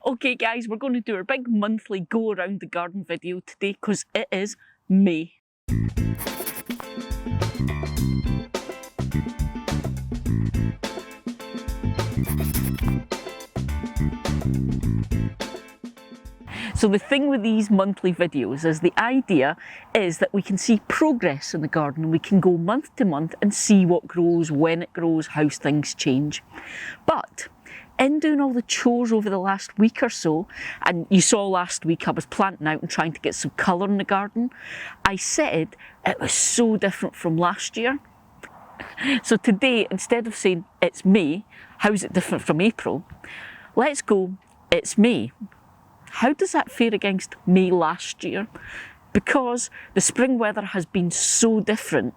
Okay guys, we're going to do our big monthly go around the garden video today because it is May. So the thing with these monthly videos is the idea is that we can see progress in the garden. We can go month to month and see what grows, when it grows, how things change. But in doing all the chores over the last week or so, and you saw last week I was planting out and trying to get some colour in the garden, I said it was so different from last year. So today, instead of saying it's May, how's it different from April? Let's go, it's May. How does that fare against May last year? Because the spring weather has been so different,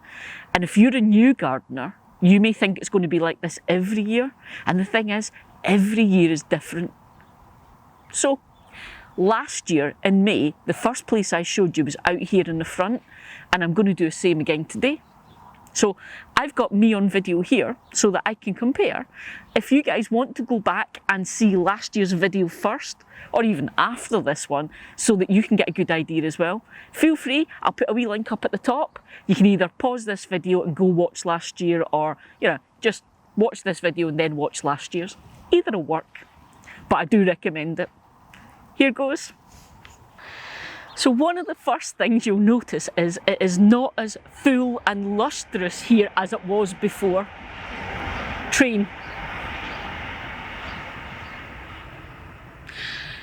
and if you're a new gardener, you may think it's going to be like this every year, and the thing is, every year is different. So, last year in May, the first place I showed you was out here in the front, and I'm going to do the same again today. So I've got me on video here so that I can compare. If you guys want to go back and see last year's video first, or even after this one, so that you can get a good idea as well, feel free. I'll put a wee link up at the top. You can either pause this video and go watch last year, or just watch this video and then watch last year's. Either will work, but I do recommend it. Here goes. So one of the first things you'll notice is it is not as full and lustrous here as it was before. Train.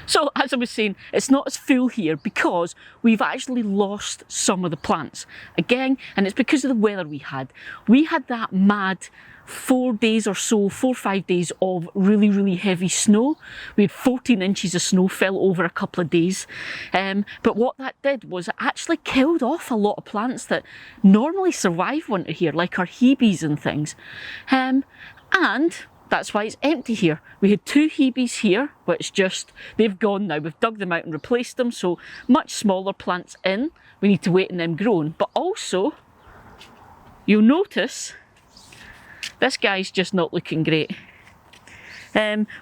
So as I was saying, it's not as full here because we've actually lost some of the plants. Again, and it's because of the weather we had. We had that mad 4 days or so, 4 or 5 days of really, really heavy snow. We had 14 inches of snow fell over a couple of days. But what that did was it actually killed off a lot of plants that normally survive winter here, like our hebes and things. And that's why it's empty here. We had 2 hebes here, which they've gone now. We've dug them out and replaced them, so much smaller plants in. We need to wait on them growing. But also, you'll notice this guy's just not looking great.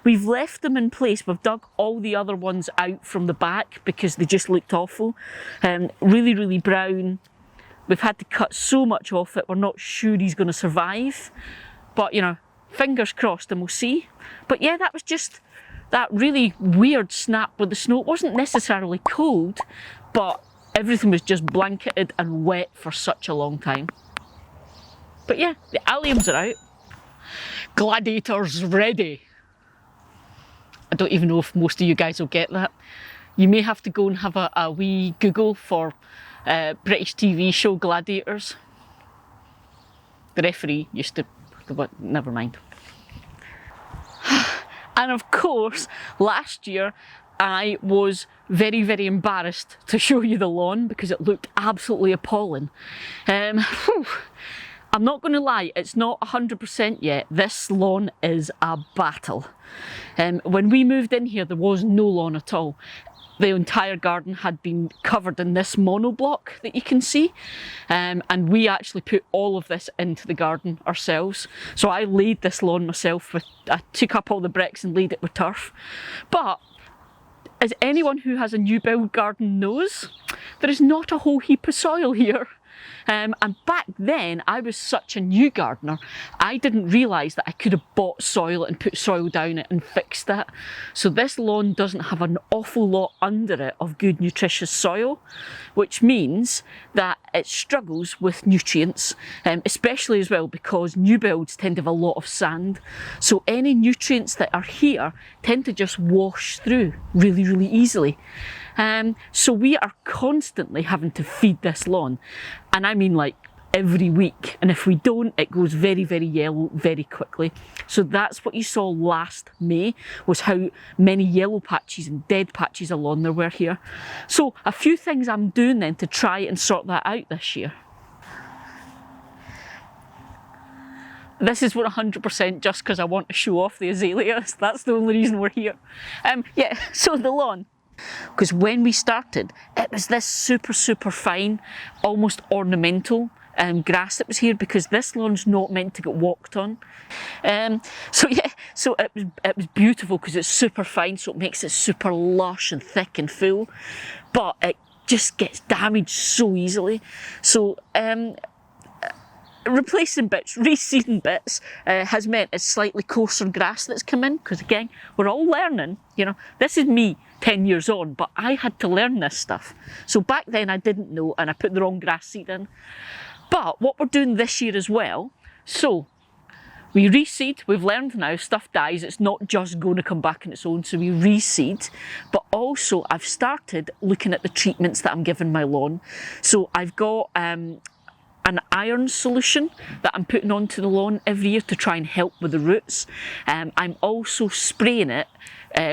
We've left them in place. We've dug all the other ones out from the back because they just looked awful. Really, really brown. We've had to cut so much off it. We're not sure he's going to survive. But, fingers crossed and we'll see. But yeah, that was just that really weird snap with the snow. It wasn't necessarily cold, but everything was just blanketed and wet for such a long time. But yeah, the alliums are out. Gladiators ready. I don't even know if most of you guys will get that. You may have to go and have a wee Google for British TV show Gladiators. The referee used to, but never mind. And of course, last year I was very, very embarrassed to show you the lawn because it looked absolutely appalling. I'm not going to lie, it's not 100% yet. This lawn is a battle. When we moved in here, there was no lawn at all. The entire garden had been covered in this monoblock that you can see. And we actually put all of this into the garden ourselves. So I laid this lawn myself. I took up all the bricks and laid it with turf. But as anyone who has a new build garden knows, there is not a whole heap of soil here. And back then, I was such a new gardener, I didn't realise that I could have bought soil and put soil down it and fixed that. So this lawn doesn't have an awful lot under it of good nutritious soil, which means that it struggles with nutrients, especially as well because new builds tend to have a lot of sand. So any nutrients that are here tend to just wash through really, really easily. So we are constantly having to feed this lawn, and I mean like every week, and if we don't, it goes very, very yellow very quickly. So that's what you saw last May, was how many yellow patches and dead patches of lawn there were here. So a few things I'm doing then to try and sort that out this year. This is 100% just because I want to show off the azaleas. That's the only reason we're here. Yeah, so the lawn. Because when we started, it was this super, super fine, almost ornamental grass that was here, because this lawn's not meant to get walked on. So it was beautiful because it's super fine, so it makes it super lush and thick and full, but it just gets damaged so easily. So replacing bits, reseeding bits has meant it's slightly coarser grass that's come in, because again, we're all learning, you know. This is me 10 years on, but I had to learn this stuff. So back then I didn't know, and I put the wrong grass seed in. But what we're doing this year as well, so we reseed, we've learned now stuff dies, it's not just going to come back on its own, so we reseed, but also I've started looking at the treatments that I'm giving my lawn. So I've got an iron solution that I'm putting onto the lawn every year to try and help with the roots. I'm also spraying it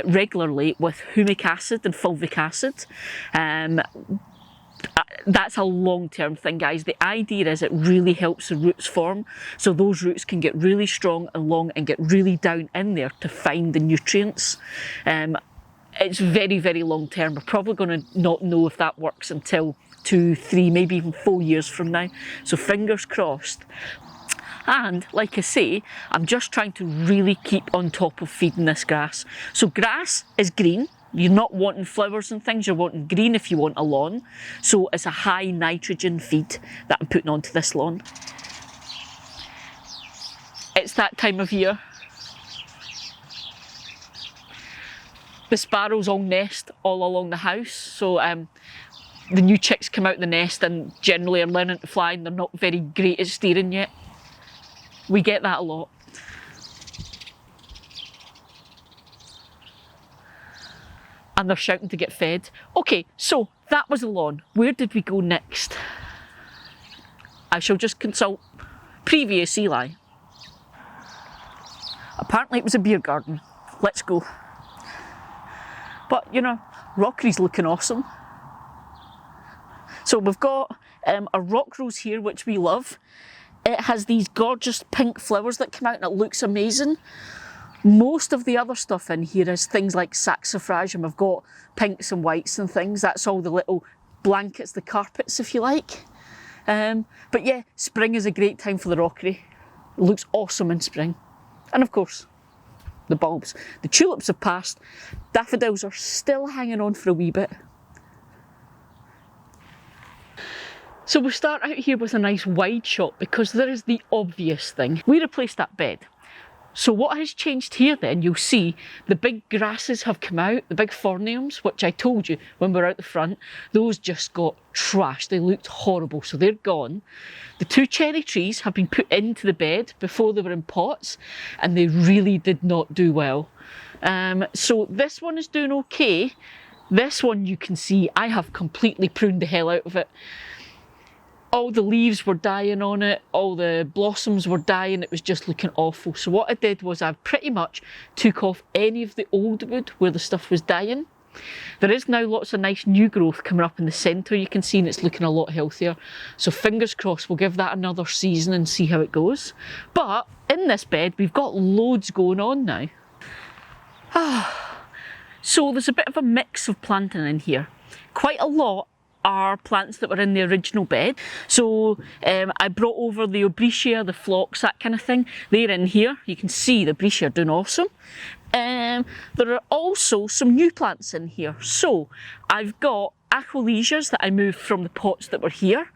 regularly with humic acid and fulvic acid. That's a long-term thing, guys. The idea is it really helps the roots form, so those roots can get really strong and long and get really down in there to find the nutrients. It's very, very long-term. We're probably going to not know if that works until 2, 3, maybe even 4 years from now, so fingers crossed. And like I say, I'm just trying to really keep on top of feeding this grass. So grass is green. You're not wanting flowers and things, you're wanting green if you want a lawn. So it's a high nitrogen feed that I'm putting onto this lawn. It's that time of year. The sparrows all nest all along the house, so the new chicks come out the nest and generally are learning to fly, and they're not very great at steering yet. We get that a lot. And they're shouting to get fed. Okay, so that was the lawn. Where did we go next? I shall just consult previous Eli. Apparently it was a beer garden. Let's go. But you know, Rockery's looking awesome. So we've got a rock rose here, which we love. It has these gorgeous pink flowers that come out and it looks amazing. Most of the other stuff in here is things like saxifrage, and we've got pinks and whites and things. That's all the little blankets, the carpets, if you like. But yeah, spring is a great time for the rockery. It looks awesome in spring. And of course, the bulbs. The tulips have passed. Daffodils are still hanging on for a wee bit. So we start out here with a nice wide shot because there is the obvious thing. We replaced that bed. So what has changed here then, you'll see the big grasses have come out, the big phorniums, which I told you when we were out the front, those just got trashed. They looked horrible, so they're gone. The 2 cherry trees have been put into the bed before they were in pots, and they really did not do well. So this one is doing okay. This one you can see I have completely pruned the hell out of it. All the leaves were dying on it, all the blossoms were dying, it was just looking awful. So what I did was I pretty much took off any of the old wood where the stuff was dying. There is now lots of nice new growth coming up in the centre, you can see, and it's looking a lot healthier. So fingers crossed we'll give that another season and see how it goes. But in this bed we've got loads going on now. So there's a bit of a mix of planting in here. Quite a lot are plants that were in the original bed. So I brought over the Aubretia, the phlox, that kind of thing. They're in here. You can see the Aubretia are doing awesome. There are also some new plants in here. So I've got Achillesias that I moved from the pots that were here.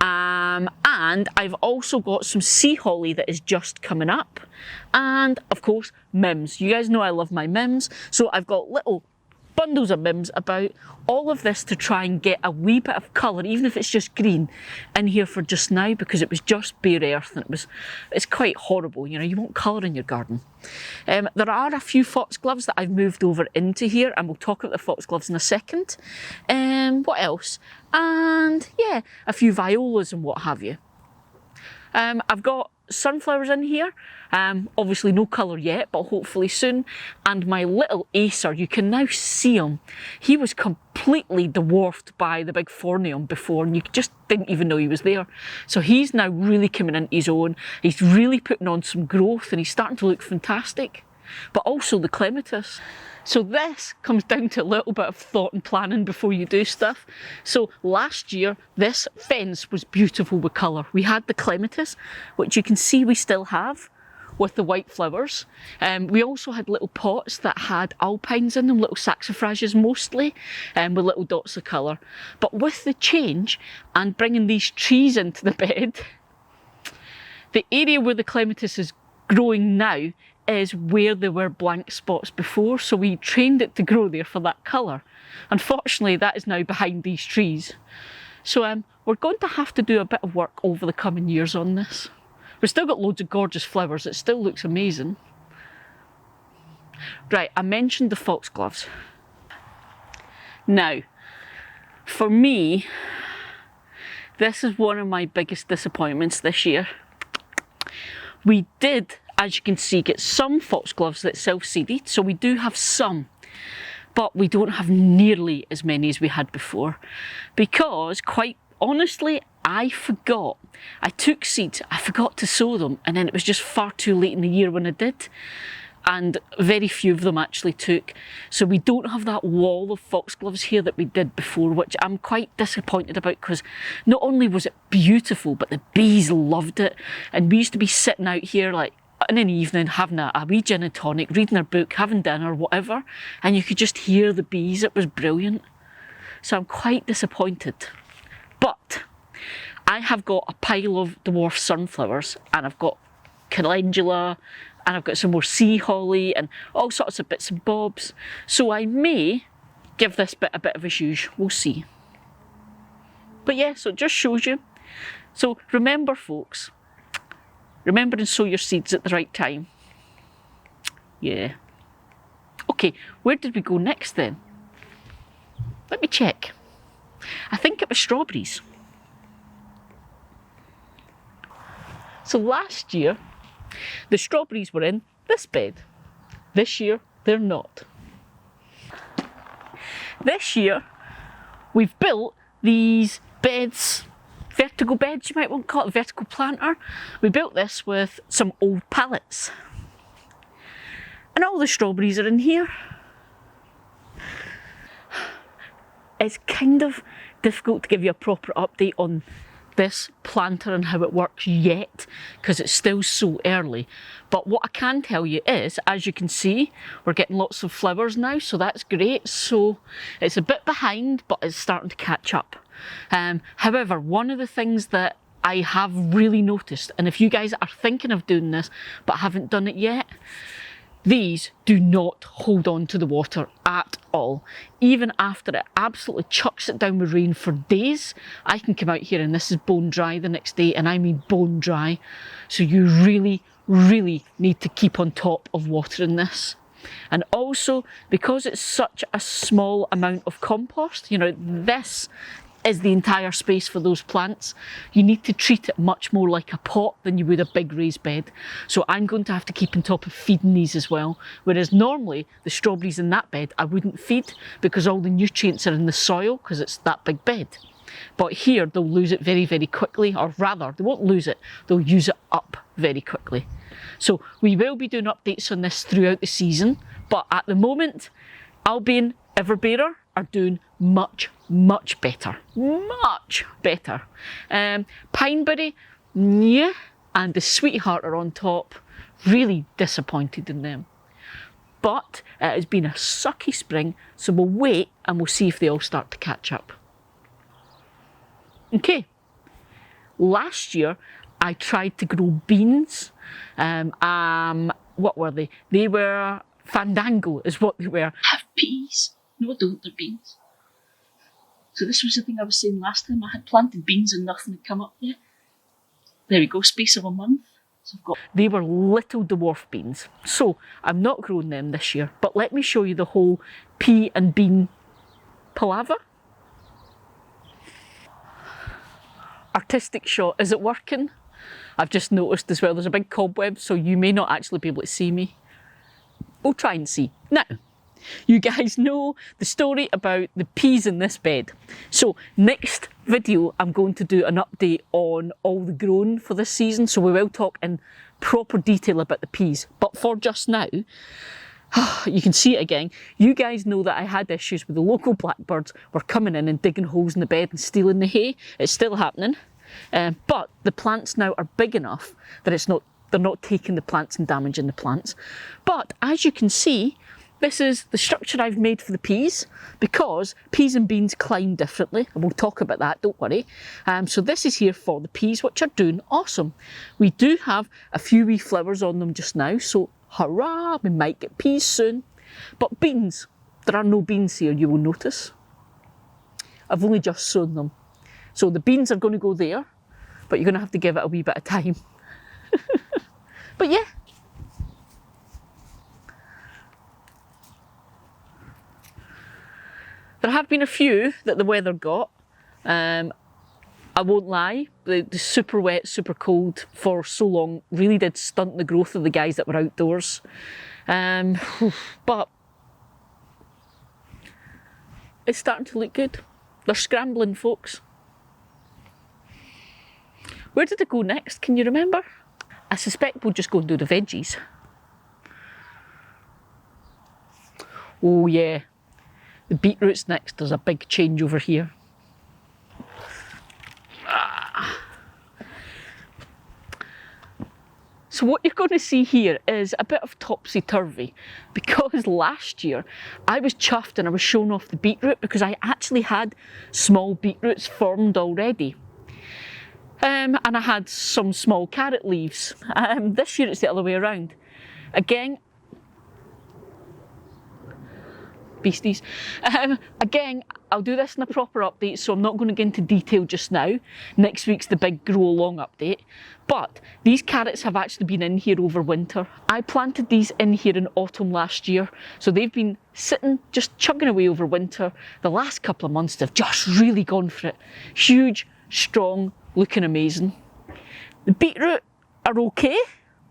And I've also got some sea holly that is just coming up. And of course, mims. You guys know I love my mims. So I've got little bundles of mims about, all of this to try and get a wee bit of colour, even if it's just green, in here for just now, because it was just bare earth and it's quite horrible, you know, you want colour in your garden. There are a few foxgloves that I've moved over into here, and we'll talk about the foxgloves in a second. What else? And yeah, a few violas and what have you. I've got sunflowers in here, obviously no colour yet, but hopefully soon. And my little Acer, you can now see him. He was completely dwarfed by the big phornium before, and you just didn't even know he was there. So he's now really coming into his own. He's really putting on some growth, and he's starting to look fantastic. but also the Clematis. So this comes down to a little bit of thought and planning before you do stuff. So last year, this fence was beautiful with colour. We had the Clematis, which you can see we still have, with the white flowers. We also had little pots that had alpines in them, little saxifrages mostly, with little dots of colour. But with the change and bringing these trees into the bed, the area where the Clematis is growing now is where there were blank spots before, so we trained it to grow there for that colour. Unfortunately, that is now behind these trees. So we're going to have to do a bit of work over the coming years on this. We've still got loads of gorgeous flowers, it still looks amazing. Right, I mentioned the foxgloves. Now, for me, this is one of my biggest disappointments this year. We did, as you can see, get some foxgloves that self-seeded, so we do have some, but we don't have nearly as many as we had before, because quite honestly, I forgot. I took seeds, I forgot to sow them, and then it was just far too late in the year when I did, and very few of them actually took. So we don't have that wall of foxgloves here that we did before, which I'm quite disappointed about, because not only was it beautiful, but the bees loved it, and we used to be sitting out here like in an evening having a wee gin and tonic, reading our book, having dinner, whatever, and you could just hear the bees. It was brilliant. So I'm quite disappointed. But I have got a pile of dwarf sunflowers, and I've got calendula, and I've got some more sea holly and all sorts of bits and bobs. So I may give this bit a bit of a zhuzh, we'll see. But yeah, so it just shows you. So remember folks, remember and sow your seeds at the right time. Yeah. Okay, where did we go next then? Let me check. I think it was strawberries. So last year, the strawberries were in this bed. This year, they're not. This year, we've built these beds, vertical beds you might want to call it, vertical planter. We built this with some old pallets. And all the strawberries are in here. It's kind of difficult to give you a proper update on this planter and how it works yet, because it's still so early. But what I can tell you is, as you can see, we're getting lots of flowers now, so that's great. So it's a bit behind, but it's starting to catch up. However, one of the things that I have really noticed, and if you guys are thinking of doing this but haven't done it yet, these do not hold on to the water at all. Even after it absolutely chucks it down with rain for days, I can come out here and this is bone dry the next day, and I mean bone dry. So you really, really need to keep on top of watering this. And also, because it's such a small amount of compost, you know, this is the entire space for those plants, you need to treat it much more like a pot than you would a big raised bed. So I'm going to have to keep on top of feeding these as well. Whereas normally the strawberries in that bed I wouldn't feed, because all the nutrients are in the soil because it's that big bed. But here they'll lose it very, very quickly, or rather they won't lose it, they'll use it up very quickly. So we will be doing updates on this throughout the season, but at the moment Albion, Everbearer are doing much, much better. Much better. Pineberry, yeah, and the Sweetheart are on top. Really disappointed in them. But it has been a sucky spring, so we'll wait and we'll see if they all start to catch up. Okay. Last year, I tried to grow beans. What were they? They were Fandango is what they were. Have peas. No, I don't, they're beans. So this was the thing I was saying last time. I had planted beans and nothing had come up yet. There we go, space of a month. So I've got... They were little dwarf beans. So I'm not growing them this year, but let me show you the whole pea and bean palaver. Artistic shot, is it working? I've just noticed as well there's a big cobweb, so you may not actually be able to see me. We'll try and see. Now, You guys know the story about the peas in this bed. So next video, I'm going to do an update on all the growing for this season. So we will talk in proper detail about the peas. But for just now, you can see it again. You guys know that I had issues with the local blackbirds were coming in and digging holes in the bed and stealing the hay. It's still happening. But the plants now are big enough that they're not taking the plants and damaging the plants. But as you can see, this is the structure I've made for the peas, because peas and beans climb differently, and we'll talk about that, don't worry. So this is here for the peas, which are doing awesome. We do have a few wee flowers on them just now, so hurrah, we might get peas soon. But beans, there are no beans here, you will notice. I've only just sown them. So the beans are going to go there, but you're going to have to give it a wee bit of time. But yeah. There have been a few that the weather got. I won't lie, the super wet, super cold for so long really did stunt the growth of the guys that were outdoors. But it's starting to look good. They're scrambling, folks. Where did it go next? Can you remember? I suspect we'll just go and do the veggies. Oh yeah, the beetroot's next. There's a big change over here. So what you're going to see here is a bit of topsy-turvy, because last year I was chuffed and I was showing off the beetroot because I actually had small beetroots formed already. And I had some small carrot leaves. This year it's the other way around. Again, beasties. Again, I'll do this in a proper update, so I'm not going to get into detail just now. Next week's the big grow along update. But these carrots have actually been in here over winter. I planted these in here in autumn last year, so they've been sitting, just chugging away over winter. The last couple of months they've just really gone for it. Huge, strong, looking amazing. The beetroot are okay,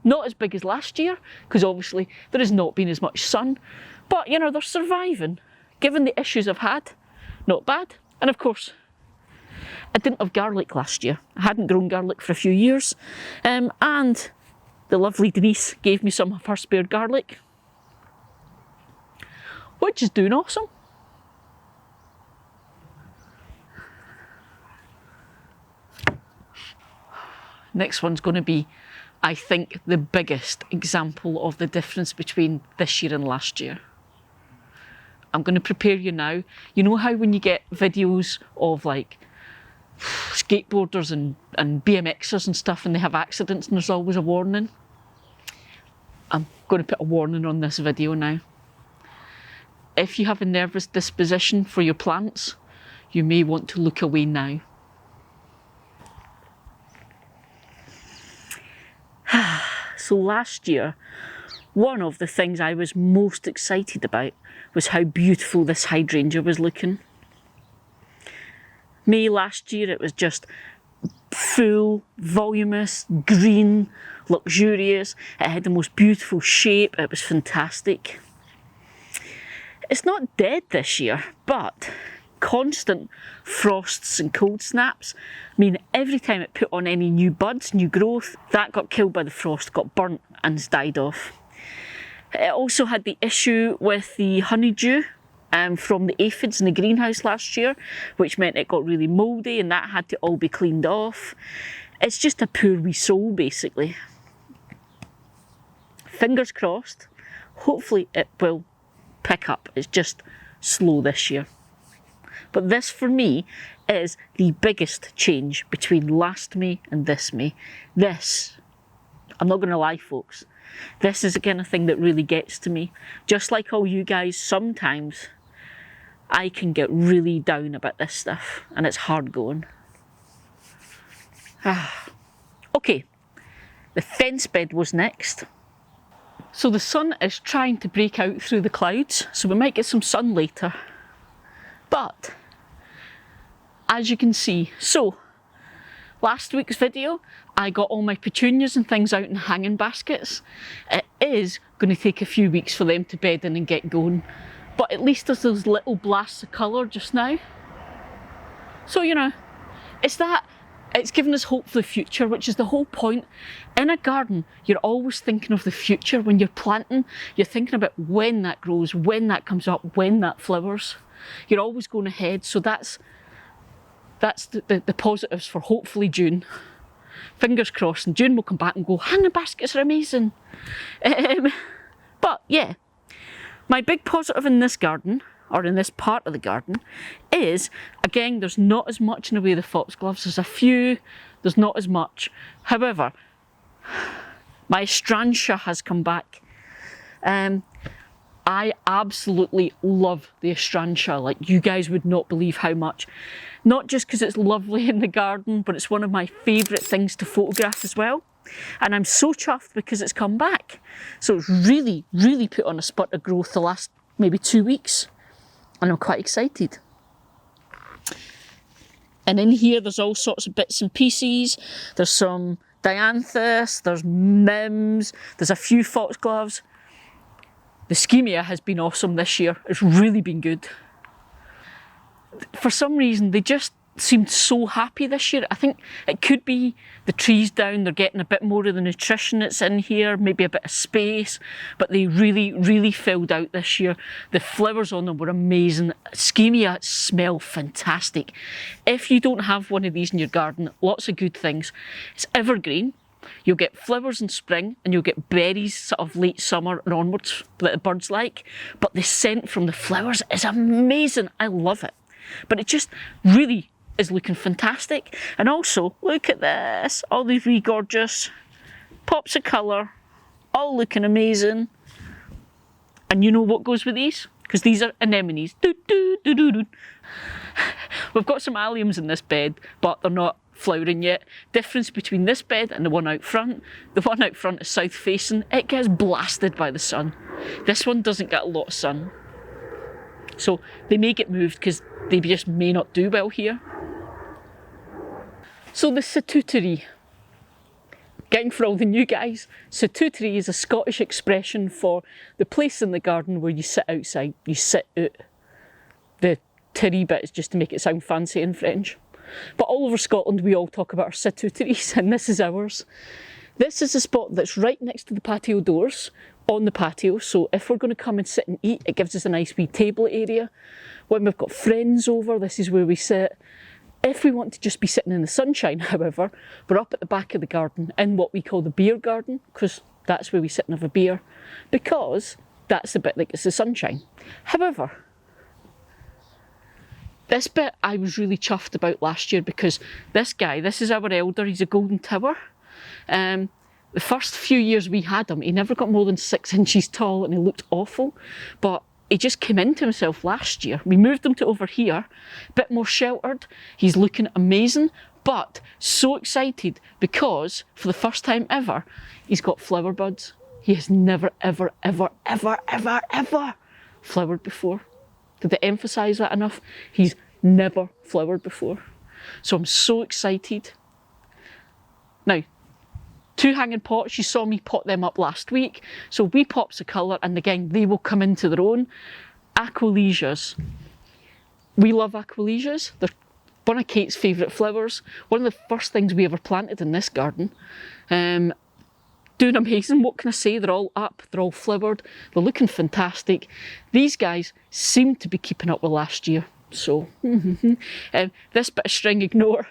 not as big as last year, because obviously there has not been as much sun. But, you know, they're surviving. Given the issues I've had, not bad. And of course, I didn't have garlic last year. I hadn't grown garlic for a few years. And the lovely Denise gave me some of her spare garlic, which is doing awesome. Next one's going to be, I think, the biggest example of the difference between this year and last year. I'm going to prepare you now. You know how when you get videos of like skateboarders and BMXers and stuff and they have accidents and there's always a warning? I'm going to put a warning on this video now. If you have a nervous disposition for your plants, you may want to look away now. So last year, one of the things I was most excited about was how beautiful this hydrangea was looking. May last year it was just full, voluminous, green, luxurious. It had the most beautiful shape. It was fantastic. It's not dead this year, but constant frosts and cold snaps mean every time it put on any new buds, new growth, that got killed by the frost, got burnt and died off. It also had the issue with the honeydew from the aphids in the greenhouse last year, which meant it got really mouldy and that had to all be cleaned off. It's just a poor wee soul, basically. Fingers crossed, hopefully it will pick up. It's just slow this year. But this, for me, is the biggest change between last May and this May. This, I'm not going to lie, folks, this is the kind of thing that really gets to me. Just like all you guys, sometimes I can get really down about this stuff, and it's hard going. Okay, the fence bed was next. So the sun is trying to break out through the clouds, so we might get some sun later. But, as you can see, so last week's video, I got all my petunias and things out in hanging baskets. It is going to take a few weeks for them to bed in and get going. but at least there's those little blasts of colour just now. So, you know, it's given us hope for the future, which is the whole point. In a garden, you're always thinking of the future. When you're planting, you're thinking about when that grows, when that comes up, when that flowers. You're always going ahead. So that's the positives for hopefully June. Fingers crossed, and June will come back and go, hanging baskets are amazing. But yeah, my big positive in this garden, or in this part of the garden, is, again, there's not as much in the way of the foxgloves. There's a few, there's not as much. However, my hydrangea has come back. I absolutely love the hydrangea. Like, you guys would not believe how much. Not just because it's lovely in the garden, but it's one of my favourite things to photograph as well. And I'm so chuffed because it's come back. So it's really, really put on a spurt of growth the last maybe 2 weeks. And I'm quite excited. And in here there's all sorts of bits and pieces. There's some dianthus, there's mims, there's a few foxgloves. The schemia has been awesome this year. It's really been good. For some reason they just seemed so happy this year. I think it could be the trees down, they're getting a bit more of the nutrition that's in here, maybe a bit of space, but they really, really filled out this year. The flowers on them were amazing. Schemia smell fantastic. If you don't have one of these in your garden, lots of good things. It's evergreen. You'll get flowers in spring and you'll get berries sort of late summer and onwards that the birds like, but the scent from the flowers is amazing. I love it. But it just really is looking fantastic. And also, look at this, all these wee gorgeous pops of colour, all looking amazing. And you know what goes with these? Because these are anemones. Doo, doo, doo, doo, doo. We've got some alliums in this bed, but they're not flowering yet. Difference between this bed and the one out front: the one out front is south facing. It gets blasted by the sun. This one doesn't get a lot of sun. So they may get moved because they just may not do well here. So the sitooterie. Getting for all the new guys, sitooterie is a Scottish expression for the place in the garden where you sit outside, you sit out. The tiri bit is just to make it sound fancy in French. But all over Scotland we all talk about our sitooteries, and this is ours. This is a spot that's right next to the patio doors, on the patio, so if we're going to come and sit and eat, it gives us a nice wee table area. When we've got friends over, this is where we sit. If we want to just be sitting in the sunshine, however, we're up at the back of the garden in what we call the beer garden, because that's where we sit and have a beer, because that's the bit that gets the sunshine. However, this bit I was really chuffed about last year, because this guy, this is our elder, he's a golden tower. The first few years we had him, he never got more than 6 inches tall and he looked awful, but he just came into himself last year. We moved him to over here, a bit more sheltered. He's looking amazing, but so excited because for the first time ever, he's got flower buds. He has never, ever, ever, ever, ever, ever flowered before. Did I emphasise that enough? He's never flowered before. So I'm so excited. Now, 2 hanging pots, you saw me pot them up last week. So wee pops of colour, and again, they will come into their own. Aquilesias. We love aquilesias. They're one of Kate's favourite flowers. One of the first things we ever planted in this garden. Doing amazing, what can I say? They're all up, they're all flowered, they're looking fantastic. These guys seem to be keeping up with last year. So, this bit of string, ignore.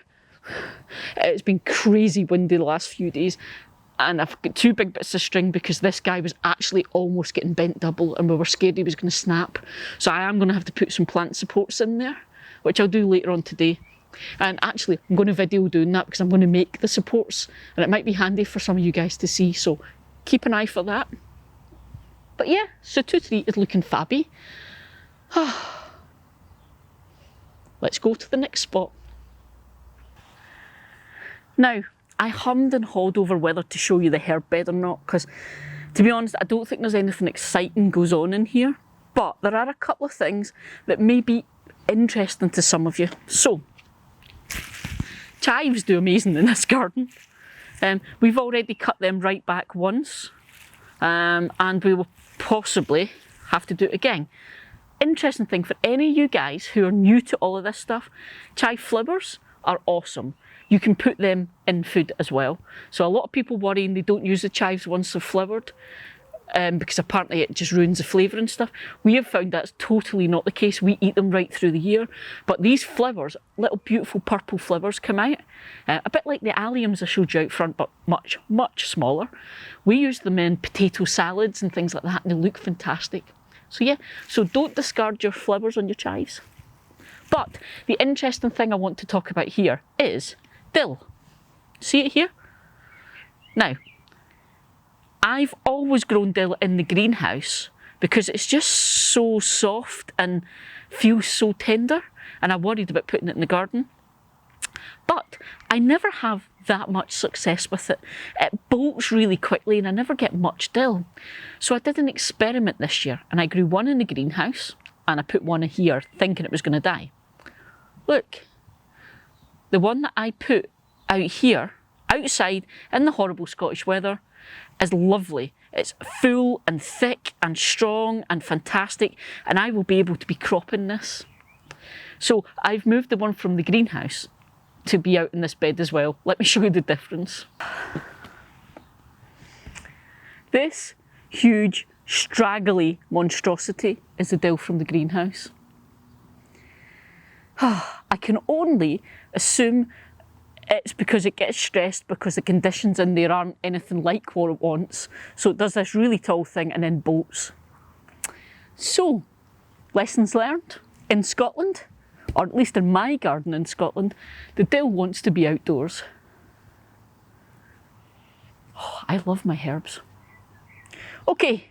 It's been crazy windy the last few days, and I've got 2 big bits of string because this guy was actually almost getting bent double and we were scared he was going to snap. So I am going to have to put some plant supports in there, which I'll do later on today. And actually I'm going to video doing that because I'm going to make the supports, and it might be handy for some of you guys to see, so keep an eye for that. But yeah, sitooterie is looking fabby. Let's go to the next spot. Now, I hummed and hawed over whether to show you the herb bed or not, because to be honest, I don't think there's anything exciting goes on in here, but there are a couple of things that may be interesting to some of you. So, chives do amazing in this garden. We've already cut them right back once, and we will possibly have to do it again. interesting thing for any of you guys who are new to all of this stuff, chive flowers are awesome. You can put them in food as well. So a lot of people worrying they don't use the chives once they're flowered, because apparently it just ruins the flavour and stuff. We have found that's totally not the case. We eat them right through the year. But these flowers, little beautiful purple flowers come out, a bit like the alliums I showed you out front, but much, much smaller. We use them in potato salads and things like that, and they look fantastic. So yeah, so don't discard your flowers on your chives. But the interesting thing I want to talk about here is dill. See it here? Now, I've always grown dill in the greenhouse because it's just so soft and feels so tender, and I worried about putting it in the garden. But I never have that much success with it. It bolts really quickly and I never get much dill. So I did an experiment this year and I grew one in the greenhouse and I put one in here thinking it was going to die. Look, the one that I put out here, outside in the horrible Scottish weather, is lovely. It's full and thick and strong and fantastic, and I will be able to be cropping this. So I've moved the one from the greenhouse to be out in this bed as well. Let me show you the difference. This huge, straggly monstrosity is the dill from the greenhouse. I can only assume it's because it gets stressed because the conditions in there aren't anything like what it wants. So it does this really tall thing and then bolts. So, lessons learned in Scotland, or at least in my garden in Scotland, the dill wants to be outdoors. Oh, I love my herbs. Okay,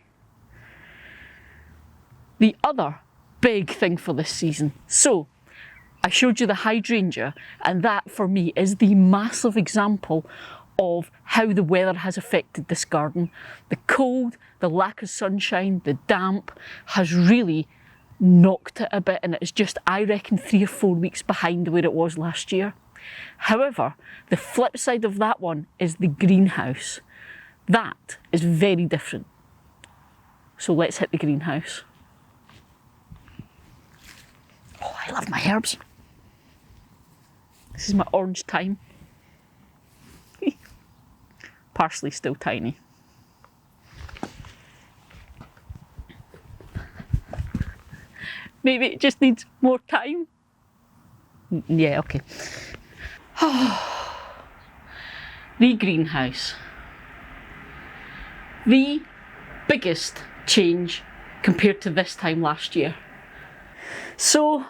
the other big thing for this season. So, I showed you the hydrangea, and that for me is the massive example of how the weather has affected this garden. The cold, the lack of sunshine, the damp has really knocked it a bit, and it's just, I reckon, 3 or 4 weeks behind where it was last year. However, the flip side of that one is the greenhouse. That is very different. So let's hit the greenhouse. Oh, I love my herbs. This is my orange thyme. Parsley's still tiny. Maybe it just needs more time. Yeah, okay. The greenhouse. The biggest change compared to this time last year. So,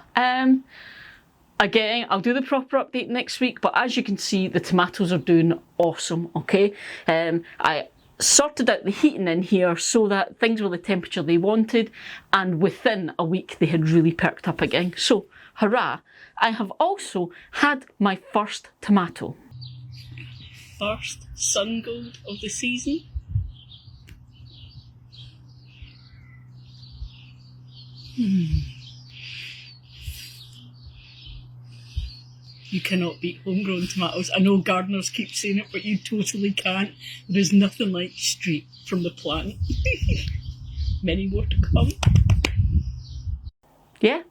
again, I'll do the proper update next week, but as you can see, the tomatoes are doing awesome, okay? I sorted out the heating in here so that things were the temperature they wanted, and within a week they had really perked up again. So, hurrah! I have also had my first tomato. First sun gold of the season. You cannot beat homegrown tomatoes. I know gardeners keep saying it, but you totally can't. There is nothing like straight from the plant. Many more to come. Yeah,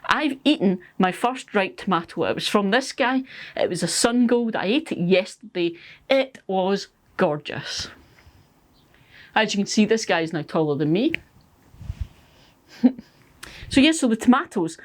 I've eaten my first ripe tomato. It was from this guy. It was a sun gold. I ate it yesterday. It was gorgeous. As you can see, this guy is now taller than me. So yeah, so the tomatoes.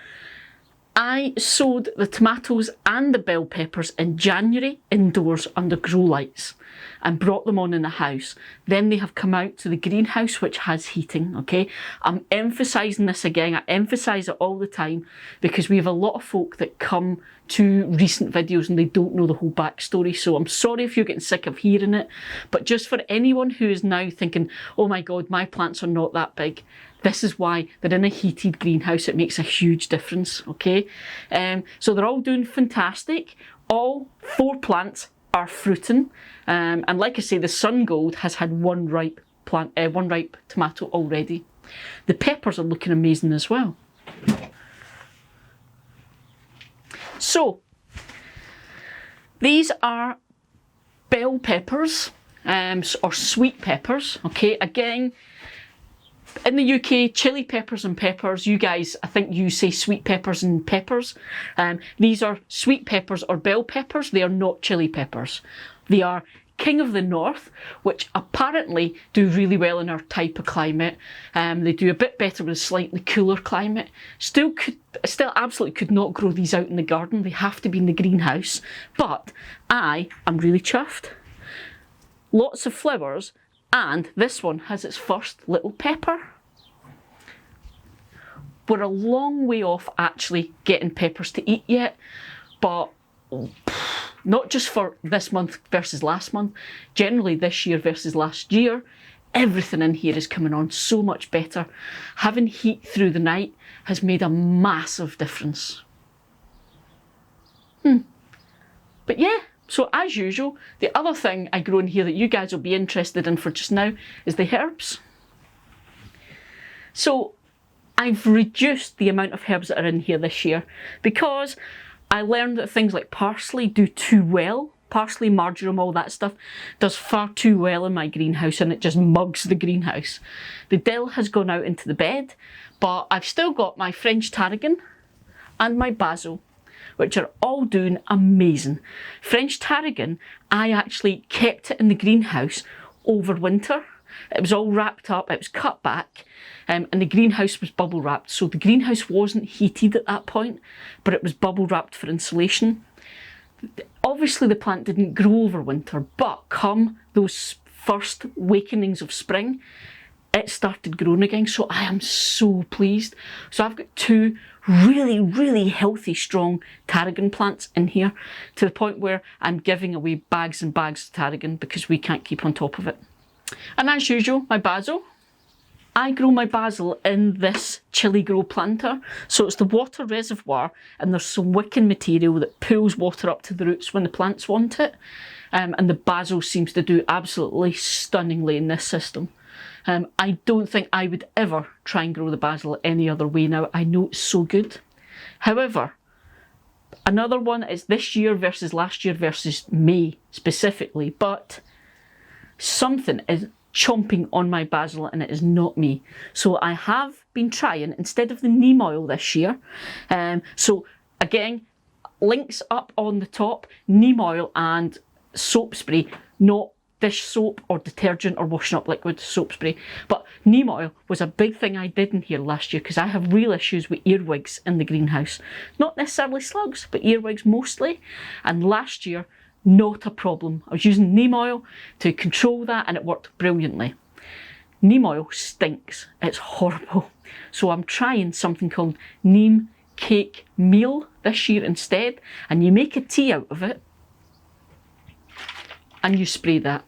I sowed the tomatoes and the bell peppers in January indoors under grow lights and brought them on in the house. Then they have come out to the greenhouse, which has heating, okay? I'm emphasising this again. I emphasise it all the time because we have a lot of folk that come to recent videos and they don't know the whole backstory. So I'm sorry if you're getting sick of hearing it, but just for anyone who is now thinking, oh my God, my plants are not that big, this is why they're in a heated greenhouse. It makes a huge difference, okay? So they're all doing fantastic. All 4 plants are fruiting. And like I say, the sun gold has had one ripe tomato already. The peppers are looking amazing as well. So, these are bell peppers, or sweet peppers, okay? Again, In the UK, chili peppers and peppers, you guys, I think you say sweet peppers and peppers. These are sweet peppers or bell peppers. They are not chili peppers. They are King of the North, which apparently do really well in our type of climate. They do a bit better with a slightly cooler climate. Still absolutely could not grow these out in the garden. They have to be in the greenhouse. But I am really chuffed. Lots of flowers, and this one has its first little pepper. We're a long way off actually getting peppers to eat yet, but not just for this month versus last month, generally this year versus last year, everything in here is coming on so much better. Having heat through the night has made a massive difference. But yeah, so as usual, the other thing I grow in here that you guys will be interested in for just now is the herbs. So I've reduced the amount of herbs that are in here this year because I learned that things like parsley do too well. Parsley, marjoram, all that stuff does far too well in my greenhouse, and it just mugs the greenhouse. The dill has gone out into the bed, but I've still got my French tarragon and my basil, which are all doing amazing. French tarragon, I actually kept it in the greenhouse over winter. It was all wrapped up, it was cut back, and the greenhouse was bubble wrapped. So the greenhouse wasn't heated at that point, but it was bubble wrapped for insulation. Obviously the plant didn't grow over winter, but come those first wakenings of spring, it started growing again. So I am so pleased. So I've got two really, really healthy, strong tarragon plants in here, to the point where I'm giving away bags and bags of tarragon because we can't keep on top of it. And as usual, my basil. I grow my basil in this chili grow planter. So it's the water reservoir, and there's some wicking material that pulls water up to the roots when the plants want it. And the basil seems to do absolutely stunningly in this system. I don't think I would ever try and grow the basil any other way now. I know it's so good. However, another one is this year versus last year versus May specifically, but something is chomping on my basil and it is not me. So I have been trying, instead of the neem oil this year, so again, links up on the top, neem oil and soap spray, not dish soap or detergent or washing up liquid, soap spray. But neem oil was a big thing I did in here last year because I have real issues with earwigs in the greenhouse. Not necessarily slugs, but earwigs mostly. And last year, not a problem. I was using neem oil to control that and it worked brilliantly. Neem oil stinks. It's horrible. So I'm trying something called neem cake meal this year instead, and you make a tea out of it and you spray that.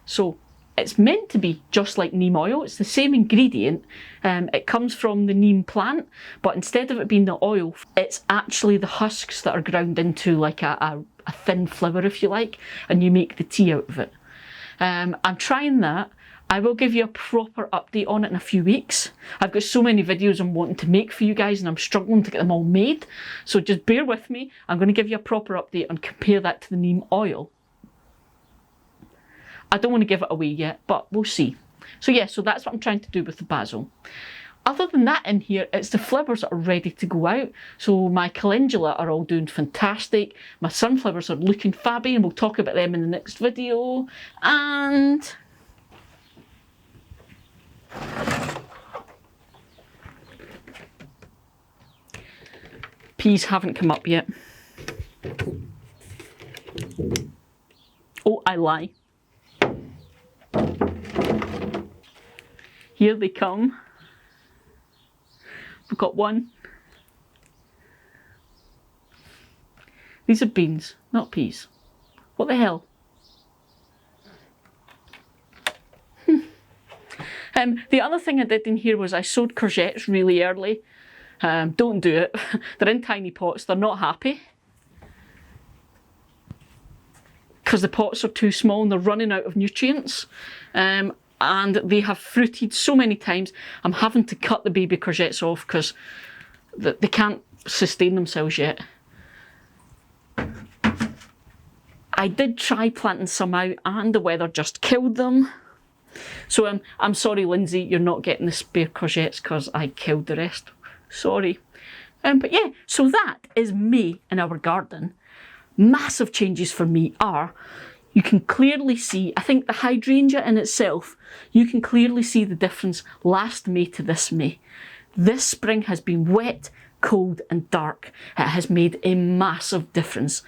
So it's meant to be just like neem oil. It's the same ingredient. It comes from the neem plant, but instead of it being the oil, it's actually the husks that are ground into like a thin flour, if you like, and you make the tea out of it. I'm trying that. I will give you a proper update on it in a few weeks. I've got so many videos I'm wanting to make for you guys and I'm struggling to get them all made. So just bear with me. I'm going to give you a proper update and compare that to the neem oil. I don't want to give it away yet, but we'll see. So yeah, so that's what I'm trying to do with the basil. Other than that in here, it's the flowers that are ready to go out. So my calendula are all doing fantastic. My sunflowers are looking fabby, and we'll talk about them in the next video. And peas haven't come up yet. Oh, I lie. Here they come. We've got one. These are beans, not peas. What the hell? The other thing I did in here was I sowed courgettes really early. Don't do it. They're in tiny pots. They're not happy because the pots are too small and they're running out of nutrients. And they have fruited so many times. I'm having to cut the baby courgettes off because they can't sustain themselves yet. I did try planting some out and the weather just killed them. So I'm sorry, Lindsay, you're not getting the spare courgettes because I killed the rest. Sorry. But yeah, so that is May in our garden. Massive changes for me are, you can clearly see, I think the hydrangea in itself, you can clearly see the difference last May to this May. This spring has been wet, cold and dark. It has made a massive difference.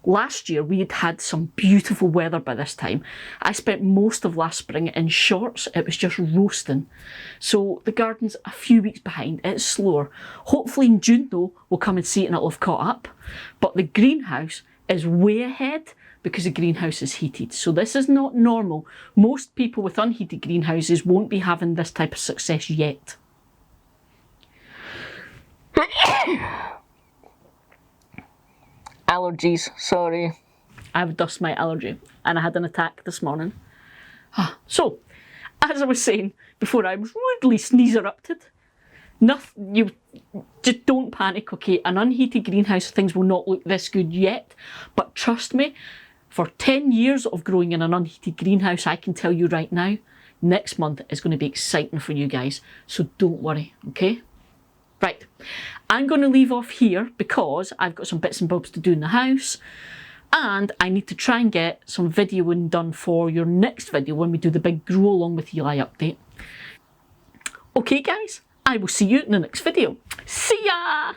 Last year we had had some beautiful weather by this time. I spent most of last spring in shorts. It was just roasting. So the garden's a few weeks behind. It's slower. Hopefully in June though, we'll come and see it and it'll have caught up. But the greenhouse is way ahead because the greenhouse is heated. So this is not normal. Most people with unheated greenhouses won't be having this type of success yet. Allergies, sorry. I've dust mite allergy and I had an attack this morning. So, as I was saying before I was rudely sneeze erupted, nothing, you just don't panic, okay? An unheated greenhouse, things will not look this good yet, but trust me, for 10 years of growing in an unheated greenhouse, I can tell you right now, next month is going to be exciting for you guys, so don't worry, okay? Right, I'm going to leave off here because I've got some bits and bobs to do in the house and I need to try and get some videoing done for your next video when we do the big grow along with Eli update. Okay guys, I will see you in the next video. See ya!